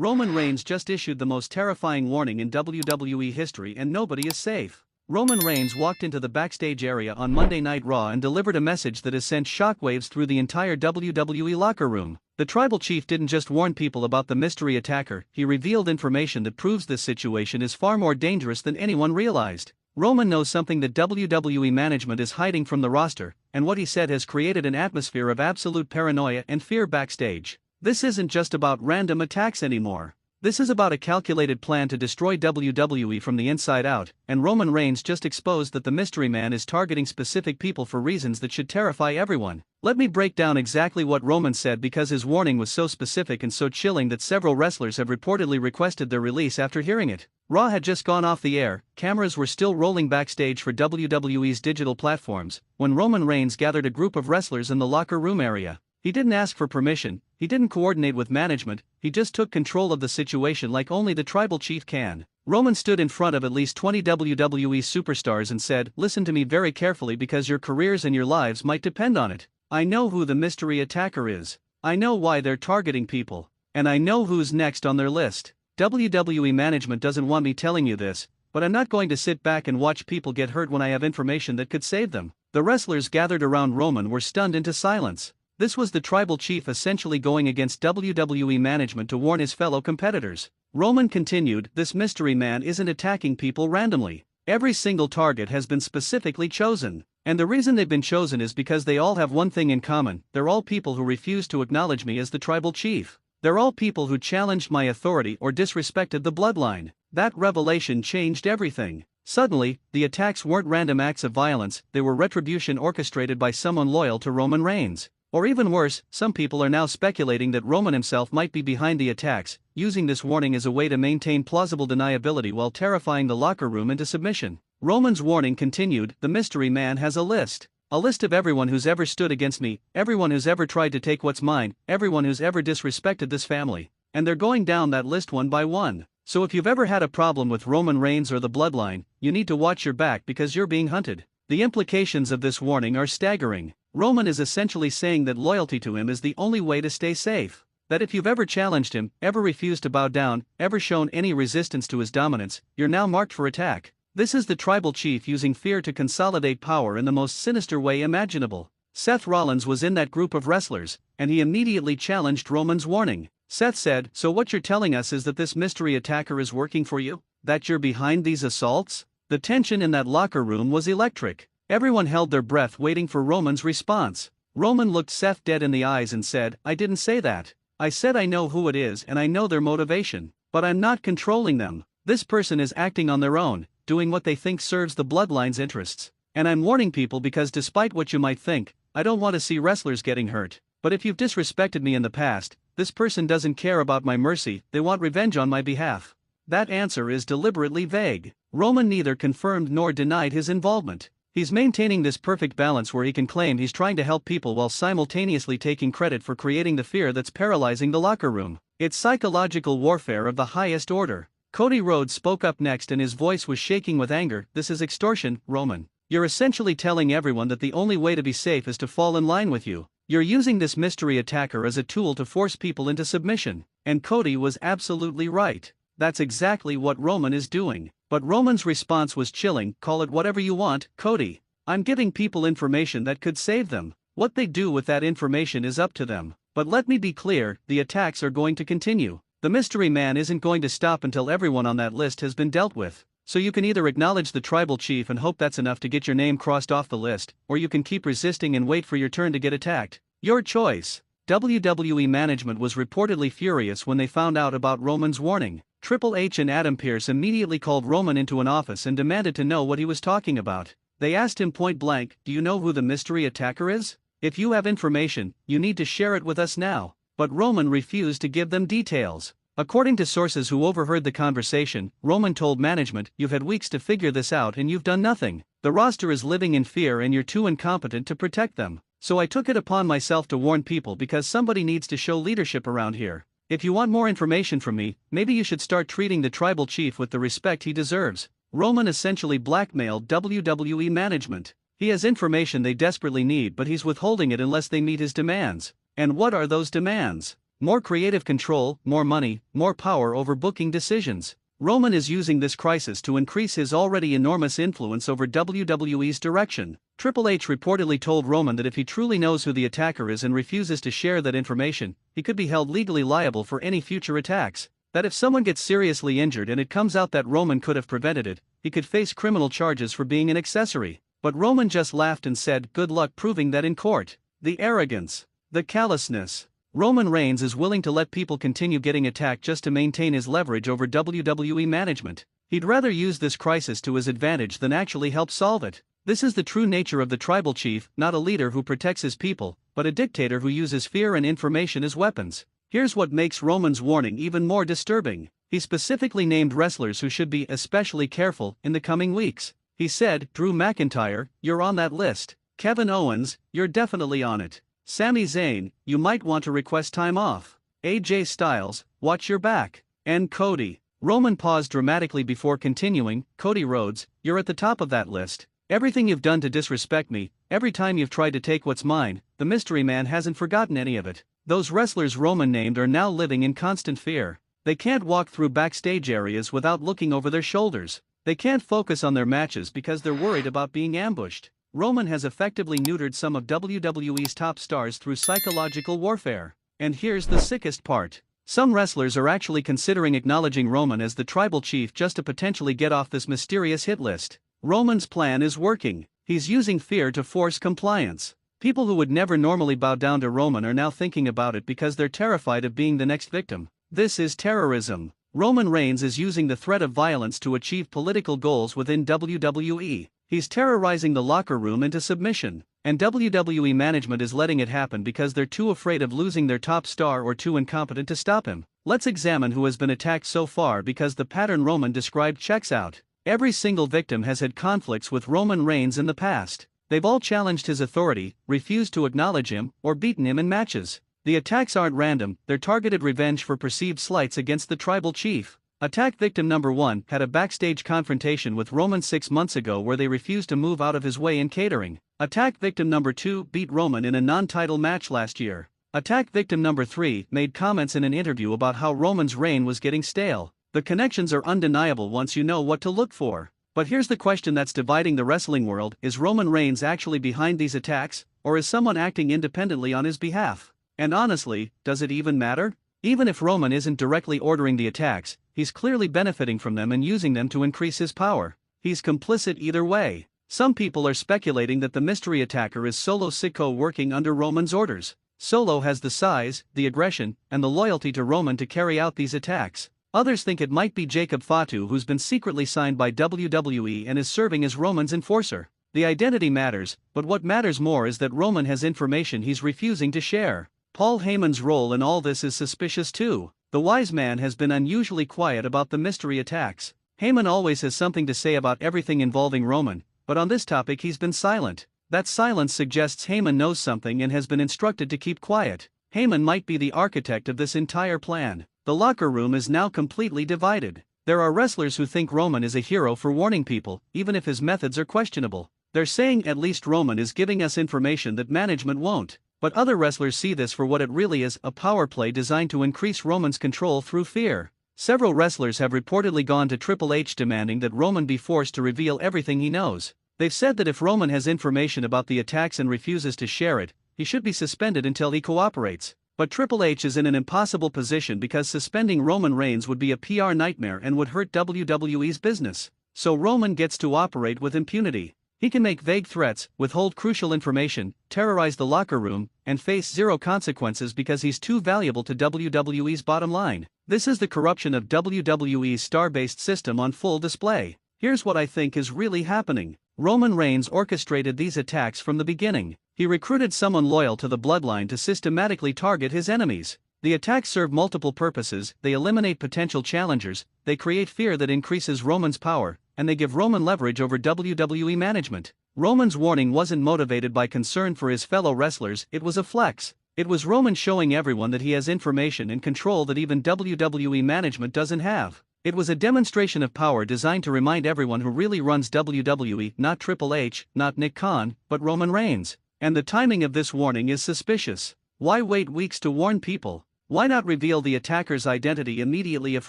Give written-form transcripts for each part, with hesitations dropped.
Roman Reigns just issued the most terrifying warning in WWE history and nobody is safe. Roman Reigns walked into the backstage area on Monday Night Raw and delivered a message that has sent shockwaves through the entire WWE locker room. The Tribal Chief didn't just warn people about the mystery attacker, he revealed information that proves this situation is far more dangerous than anyone realized. Roman knows something that WWE management is hiding from the roster, and what he said has created an atmosphere of absolute paranoia and fear backstage. This isn't just about random attacks anymore. This is about a calculated plan to destroy WWE from the inside out, and Roman Reigns just exposed that the mystery man is targeting specific people for reasons that should terrify everyone. Let me break down exactly what Roman said because his warning was so specific and so chilling that several wrestlers have reportedly requested their release after hearing it. Raw had just gone off the air, cameras were still rolling backstage for WWE's digital platforms, when Roman Reigns gathered a group of wrestlers in the locker room area. He didn't ask for permission, he didn't coordinate with management, he just took control of the situation like only the Tribal Chief can. Roman stood in front of at least 20 WWE superstars and said, "Listen to me very carefully because your careers and your lives might depend on it. I know who the mystery attacker is. I know why they're targeting people. And I know who's next on their list. WWE management doesn't want me telling you this, but I'm not going to sit back and watch people get hurt when I have information that could save them." The wrestlers gathered around Roman were stunned into silence. This was the Tribal Chief essentially going against WWE management to warn his fellow competitors. Roman continued, "This mystery man isn't attacking people randomly. Every single target has been specifically chosen. And the reason they've been chosen is because they all have one thing in common, they're all people who refuse to acknowledge me as the Tribal Chief. They're all people who challenged my authority or disrespected the bloodline." That revelation changed everything. Suddenly, the attacks weren't random acts of violence, they were retribution orchestrated by someone loyal to Roman Reigns. Or even worse, some people are now speculating that Roman himself might be behind the attacks, using this warning as a way to maintain plausible deniability while terrifying the locker room into submission. Roman's warning continued, "The mystery man has a list. A list of everyone who's ever stood against me, everyone who's ever tried to take what's mine, everyone who's ever disrespected this family. And they're going down that list one by one. So if you've ever had a problem with Roman Reigns or the bloodline, you need to watch your back because you're being hunted." The implications of this warning are staggering. Roman is essentially saying that loyalty to him is the only way to stay safe. That if you've ever challenged him, ever refused to bow down, ever shown any resistance to his dominance, you're now marked for attack. This is the Tribal Chief using fear to consolidate power in the most sinister way imaginable. Seth Rollins was in that group of wrestlers, and he immediately challenged Roman's warning. Seth said, "So what you're telling us is that this mystery attacker is working for you? That you're behind these assaults?" The tension in that locker room was electric. Everyone held their breath waiting for Roman's response. Roman looked Seth dead in the eyes and said, "I didn't say that. I said I know who it is and I know their motivation. But I'm not controlling them. This person is acting on their own, doing what they think serves the bloodline's interests. And I'm warning people because despite what you might think, I don't want to see wrestlers getting hurt. But if you've disrespected me in the past, this person doesn't care about my mercy, they want revenge on my behalf." That answer is deliberately vague. Roman neither confirmed nor denied his involvement. He's maintaining this perfect balance where he can claim he's trying to help people while simultaneously taking credit for creating the fear that's paralyzing the locker room. It's psychological warfare of the highest order. Cody Rhodes spoke up next and his voice was shaking with anger. "This is extortion, Roman. You're essentially telling everyone that the only way to be safe is to fall in line with you. You're using this mystery attacker as a tool to force people into submission." And Cody was absolutely right. That's exactly what Roman is doing. But Roman's response was chilling. "Call it whatever you want, Cody. I'm giving people information that could save them. What they do with that information is up to them. But let me be clear, the attacks are going to continue. The mystery man isn't going to stop until everyone on that list has been dealt with. So you can either acknowledge the Tribal Chief and hope that's enough to get your name crossed off the list, or you can keep resisting and wait for your turn to get attacked. Your choice." WWE management was reportedly furious when they found out about Roman's warning. Triple H and Adam Pearce immediately called Roman into an office and demanded to know what he was talking about. They asked him point blank, "Do you know who the mystery attacker is? If you have information, you need to share it with us now." But Roman refused to give them details. According to sources who overheard the conversation, Roman told management, "You've had weeks to figure this out and you've done nothing. The roster is living in fear and you're too incompetent to protect them. So I took it upon myself to warn people because somebody needs to show leadership around here. If you want more information from me, maybe you should start treating the Tribal Chief with the respect he deserves." Roman essentially blackmailed WWE management. He has information they desperately need but he's withholding it unless they meet his demands. And what are those demands? More creative control, more money, more power over booking decisions. Roman is using this crisis to increase his already enormous influence over WWE's direction. Triple H reportedly told Roman that if he truly knows who the attacker is and refuses to share that information, he could be held legally liable for any future attacks. That if someone gets seriously injured and it comes out that Roman could have prevented it, he could face criminal charges for being an accessory. But Roman just laughed and said, "Good luck proving that in court." The arrogance. The callousness. Roman Reigns is willing to let people continue getting attacked just to maintain his leverage over WWE management. He'd rather use this crisis to his advantage than actually help solve it. This is the true nature of the tribal chief, not a leader who protects his people, but a dictator who uses fear and information as weapons. Here's what makes Roman's warning even more disturbing. He specifically named wrestlers who should be especially careful in the coming weeks. He said, "Drew McIntyre, you're on that list. Kevin Owens, you're definitely on it. Sami Zayn, you might want to request time off. AJ Styles, watch your back. And Cody." Roman paused dramatically before continuing, "Cody Rhodes, you're at the top of that list. Everything you've done to disrespect me, every time you've tried to take what's mine, the mystery man hasn't forgotten any of it." Those wrestlers Roman named are now living in constant fear. They can't walk through backstage areas without looking over their shoulders. They can't focus on their matches because they're worried about being ambushed. Roman has effectively neutered some of WWE's top stars through psychological warfare. And here's the sickest part. Some wrestlers are actually considering acknowledging Roman as the tribal chief just to potentially get off this mysterious hit list. Roman's plan is working. He's using fear to force compliance. People who would never normally bow down to Roman are now thinking about it because they're terrified of being the next victim. This is terrorism. Roman Reigns is using the threat of violence to achieve political goals within WWE. He's terrorizing the locker room into submission, and WWE management is letting it happen because they're too afraid of losing their top star or too incompetent to stop him. Let's examine who has been attacked so far because the pattern Roman described checks out. Every single victim has had conflicts with Roman Reigns in the past. They've all challenged his authority, refused to acknowledge him, or beaten him in matches. The attacks aren't random, they're targeted revenge for perceived slights against the tribal chief. Attack victim number 1 had a backstage confrontation with Roman 6 months ago where they refused to move out of his way in catering. Attack victim number 2 beat Roman in a non-title match last year. Attack victim number 3 made comments in an interview about how Roman's reign was getting stale. The connections are undeniable once you know what to look for. But here's the question that's dividing the wrestling world: is Roman Reigns actually behind these attacks, or is someone acting independently on his behalf? And honestly, does it even matter? Even if Roman isn't directly ordering the attacks, he's clearly benefiting from them and using them to increase his power. He's complicit either way. Some people are speculating that the mystery attacker is Solo Sikoa working under Roman's orders. Solo has the size, the aggression, and the loyalty to Roman to carry out these attacks. Others think it might be Jacob Fatu, who's been secretly signed by WWE and is serving as Roman's enforcer. The identity matters, but what matters more is that Roman has information he's refusing to share. Paul Heyman's role in all this is suspicious too. The wise man has been unusually quiet about the mystery attacks. Heyman always has something to say about everything involving Roman, but on this topic he's been silent. That silence suggests Heyman knows something and has been instructed to keep quiet. Heyman might be the architect of this entire plan. The locker room is now completely divided. There are wrestlers who think Roman is a hero for warning people, even if his methods are questionable. They're saying at least Roman is giving us information that management won't. But other wrestlers see this for what it really is, a power play designed to increase Roman's control through fear. Several wrestlers have reportedly gone to Triple H demanding that Roman be forced to reveal everything he knows. They've said that if Roman has information about the attacks and refuses to share it, he should be suspended until he cooperates. But Triple H is in an impossible position because suspending Roman Reigns would be a PR nightmare and would hurt WWE's business. So Roman gets to operate with impunity. He can make vague threats, withhold crucial information, terrorize the locker room, and face zero consequences because he's too valuable to WWE's bottom line. This is the corruption of WWE's star-based system on full display. Here's what I think is really happening. Roman Reigns orchestrated these attacks from the beginning. He recruited someone loyal to the bloodline to systematically target his enemies. The attacks serve multiple purposes: they eliminate potential challengers, they create fear that increases Roman's power, and they give Roman leverage over WWE management. Roman's warning wasn't motivated by concern for his fellow wrestlers, it was a flex. It was Roman showing everyone that he has information and control that even WWE management doesn't have. It was a demonstration of power designed to remind everyone who really runs WWE, not Triple H, not Nick Khan, but Roman Reigns. And the timing of this warning is suspicious. Why wait weeks to warn people? Why not reveal the attacker's identity immediately if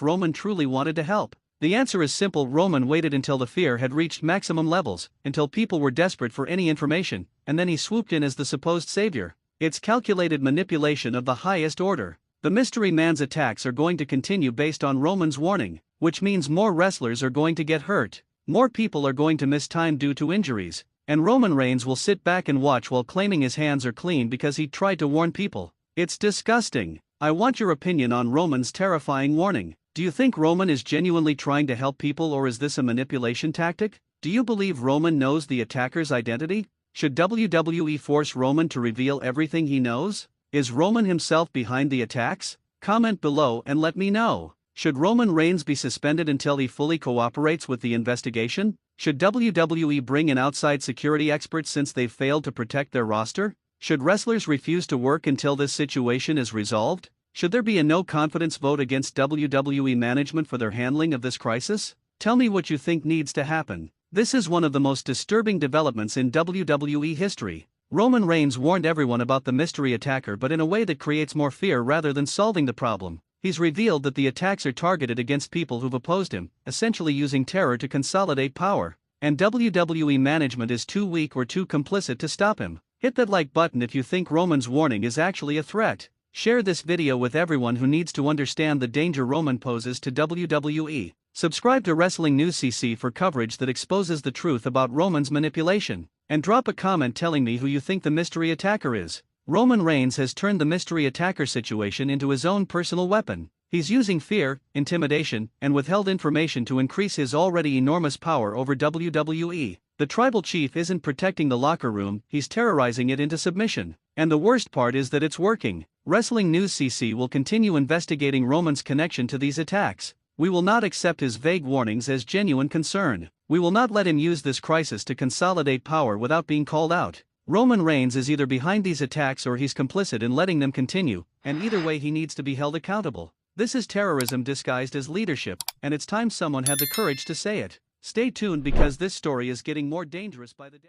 Roman truly wanted to help? The answer is simple: Roman waited until the fear had reached maximum levels, until people were desperate for any information, and then he swooped in as the supposed savior. It's calculated manipulation of the highest order. The mystery man's attacks are going to continue based on Roman's warning, which means more wrestlers are going to get hurt, more people are going to miss time due to injuries, and Roman Reigns will sit back and watch while claiming his hands are clean because he tried to warn people. It's disgusting. I want your opinion on Roman's terrifying warning. Do you think Roman is genuinely trying to help people, or is this a manipulation tactic? Do you believe Roman knows the attacker's identity? Should WWE force Roman to reveal everything he knows? Is Roman himself behind the attacks? Comment below and let me know. Should Roman Reigns be suspended until he fully cooperates with the investigation? Should WWE bring in outside security experts since they've failed to protect their roster? Should wrestlers refuse to work until this situation is resolved? Should there be a no-confidence vote against WWE management for their handling of this crisis? Tell me what you think needs to happen. This is one of the most disturbing developments in WWE history. Roman Reigns warned everyone about the mystery attacker, but in a way that creates more fear rather than solving the problem. He's revealed that the attacks are targeted against people who've opposed him, essentially using terror to consolidate power. And WWE management is too weak or too complicit to stop him. Hit that like button if you think Roman's warning is actually a threat. Share this video with everyone who needs to understand the danger Roman poses to WWE. Subscribe to WrestlingNewsCC for coverage that exposes the truth about Roman's manipulation. And drop a comment telling me who you think the mystery attacker is. Roman Reigns has turned the mystery attacker situation into his own personal weapon. He's using fear, intimidation, and withheld information to increase his already enormous power over WWE. The tribal chief isn't protecting the locker room, he's terrorizing it into submission. And the worst part is that it's working. WrestlingNewsCC will continue investigating Roman's connection to these attacks. We will not accept his vague warnings as genuine concern. We will not let him use this crisis to consolidate power without being called out. Roman Reigns is either behind these attacks or he's complicit in letting them continue, and either way he needs to be held accountable. This is terrorism disguised as leadership, and it's time someone had the courage to say it. Stay tuned because this story is getting more dangerous by the day.